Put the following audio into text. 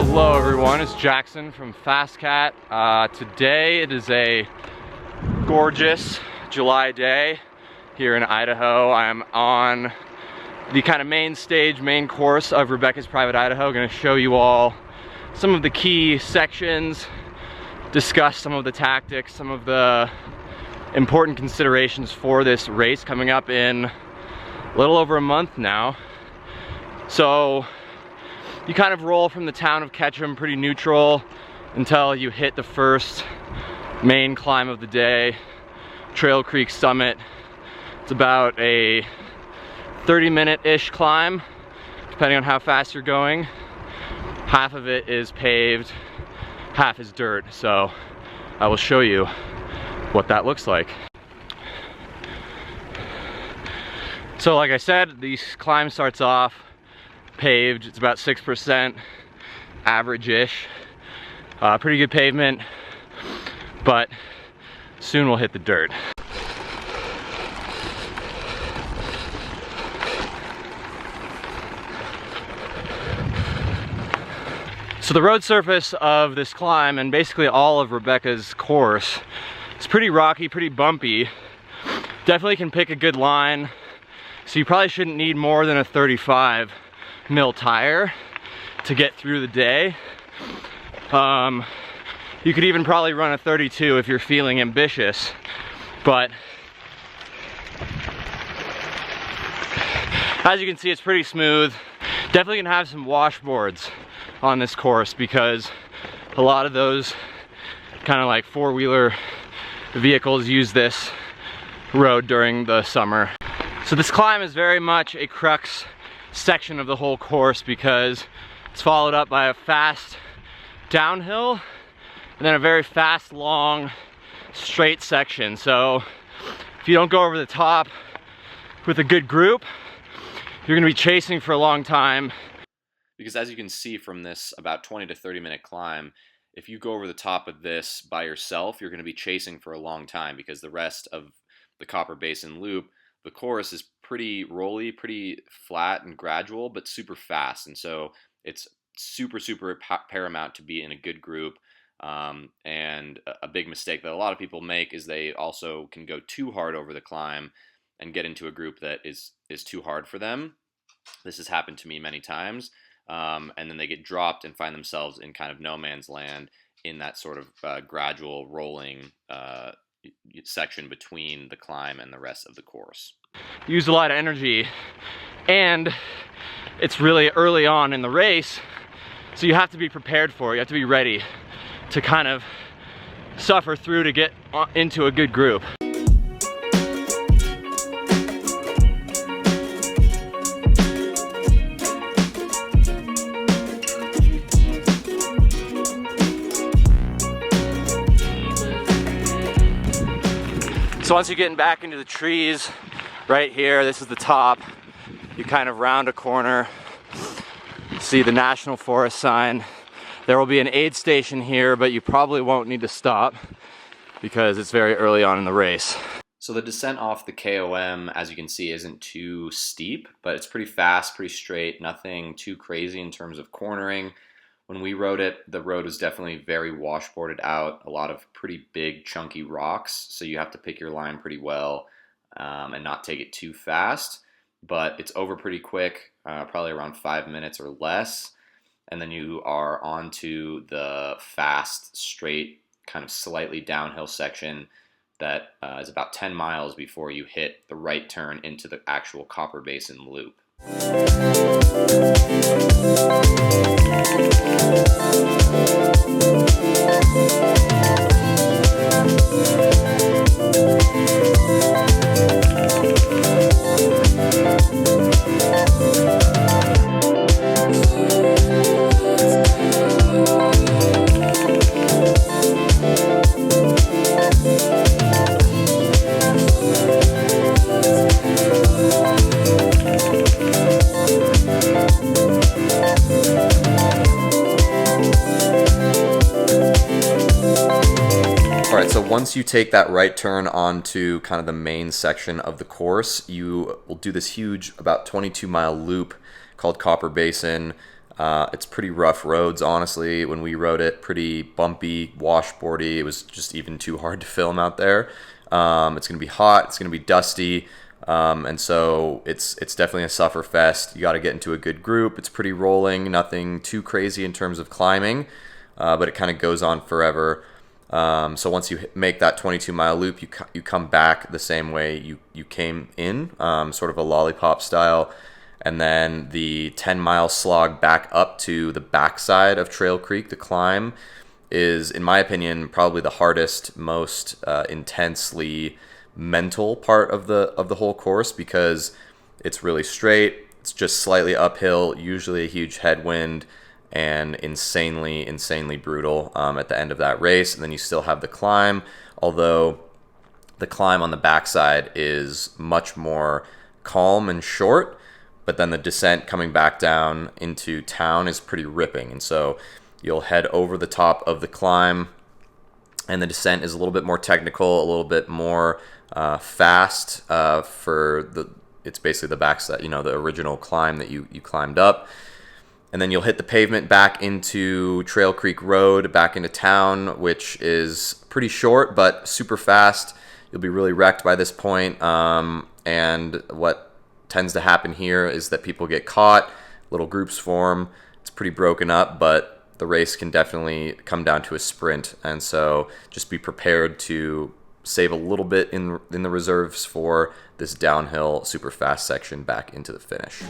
Hello everyone, it's Jackson from FasCat. Today it is a gorgeous July day here in Idaho. I'm on the kind of main stage, main course of Rebecca's Private Idaho. Going to show you all some of the key sections, discuss some of the tactics, some of the important considerations for this race coming up in a little over a month now. So you kind of roll from the town of Ketchum pretty neutral until you hit the first main climb of the day, Trail Creek Summit. It's about a 30-minute-ish climb, depending on how fast you're going. Half of it is paved, half is dirt, so I will show you what that looks like. So like I said, the climb starts off paved. It's about 6%, average-ish. Pretty good pavement, but soon we'll hit the dirt. So the road surface of this climb, and basically all of Rebecca's course, is pretty rocky, pretty bumpy. Definitely can pick a good line, so you probably shouldn't need more than a 35 mil tire to get through the day. You could even probably run a 32 if you're feeling ambitious, but as you can see, it's pretty smooth. Definitely gonna have some washboards on this course because a lot of those kind of like four-wheeler vehicles use this road during the summer. So this climb is very much a crux section of the whole course because it's followed up by a fast downhill and then a very fast, long, straight section. So if you don't go over the top with a good group, you're gonna be chasing for a long time. Because as you can see from this about 20 to 30 minute climb, if you go over the top of this by yourself, you're gonna be chasing for a long time because the rest of the Copper Basin loop, the course is pretty rolly, pretty flat and gradual, but super fast. And so it's super paramount to be in a good group. And a big mistake that a lot of people make is they also can go too hard over the climb and get into a group that is too hard for them. This has happened to me many times. And then they get dropped and find themselves in kind of no man's land in that sort of gradual rolling section between the climb and the rest of the course. Use a lot of energy, and it's really early on in the race, so you have to be prepared for it. You have to be ready to kind of suffer through to get into a good group. So once you're getting back into the trees, right here, this is the top, you kind of round a corner, see the National Forest sign. There will be an aid station here, but you probably won't need to stop because it's very early on in the race. So the descent off the KOM, as you can see, isn't too steep, but it's pretty fast, pretty straight, nothing too crazy in terms of cornering. When we rode it, the road was definitely very washboarded out, a lot of pretty big chunky rocks, so you have to pick your line pretty well and not take it too fast, but it's over pretty quick, probably around 5 minutes or less, and then you are onto the fast, straight, kind of slightly downhill section that is about 10 miles before you hit the right turn into the actual Copper Basin loop. So once you take that right turn onto kind of the main section of the course, you will do this huge, about 22-mile loop called Copper Basin. It's pretty rough roads, honestly. When we rode it, pretty bumpy, washboardy. It was just even too hard to film out there. It's going to be hot. It's going to be dusty. And so it's definitely a suffer fest. You got to get into a good group. It's pretty rolling, nothing too crazy in terms of climbing, but it kind of goes on forever. So once you make that 22-mile loop, you come back the same way you came in, sort of a lollipop style. And then the 10-mile slog back up to the backside of Trail Creek, the climb, is, in my opinion, probably the hardest, most intensely mental part of the whole course, because it's really straight. It's just slightly uphill, usually a huge headwind, and insanely brutal at the end of that race. And then you still have the climb, although the climb on the backside is much more calm and short. But then the descent coming back down into town is pretty ripping. And so you'll head over the top of the climb, and the descent is a little bit more technical, a little bit more fast it's basically the backside, the original climb that you climbed up. And then you'll hit the pavement back into Trail Creek Road, back into town, which is pretty short but super fast. You'll be really wrecked by this point. And what tends to happen here is that people get caught, little groups form. It's pretty broken up, but the race can definitely come down to a sprint. And so just be prepared to save a little bit in the reserves for this downhill super fast section back into the finish.